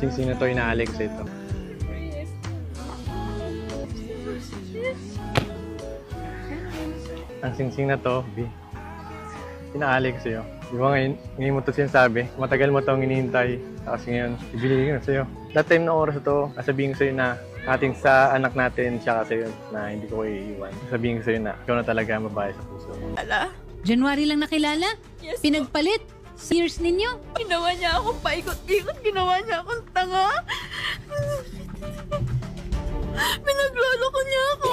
Singsing na to, inaalik sa ito. Ang singsing na to, inaalik sa'yo. Di ba ngayon mo ito sinasabi? Matagal mo itong hinihintay. Tapos ngayon, ibinigay ko na sa'yo. That time na oras ito, sasabihin ko sa'yo na ating sa anak natin, tsaka sa'yo na hindi ko iiwan. Sabihin ko sa'yo na ikaw na talaga ang babae sa puso mo. Ala, January lang nakilala? yes, Pinagpalit? Years ninyo? ginawa niya akong paikot-ikot, ginawa niya akong tanga. Pinagloloko niya ako.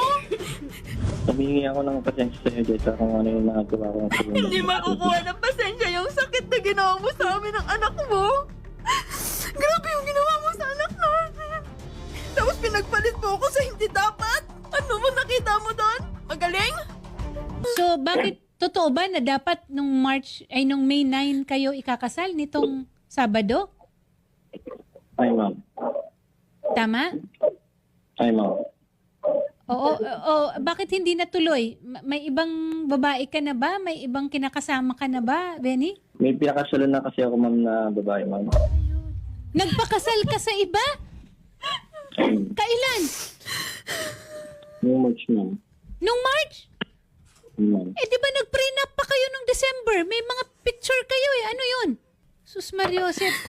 Humingi ako ng pasensya sa'yo, Jessa, kung ano yung nagawa ko ng segundo. Hindi makukuha ng pasensya yung sakit na ginawa mo sa amin ng anak mo. Grabe yung ginawa mo sa anak natin. Tapos pinagpalit mo ako sa hindi dapat. Ano mo nakita mo doon? Magaling? So, bakit totoo ba na dapat nung May 9 kayo ikakasal nitong Sabado? Ay, ma'am. Tama? Ay, ma'am. Oo, bakit hindi natuloy? May ibang babae ka na ba? May ibang kinakasama ka na ba, Benny? May pinakasalan na kasi ako, ma'am, na babae, ma'am. Nagpakasal ka sa iba? Kailan? Yung March, ma'am. Nung March? Ma'am. Eh, di ba nag-prenup pa kayo nung December? May mga picture kayo eh. Ano yun? Sus Mariosep.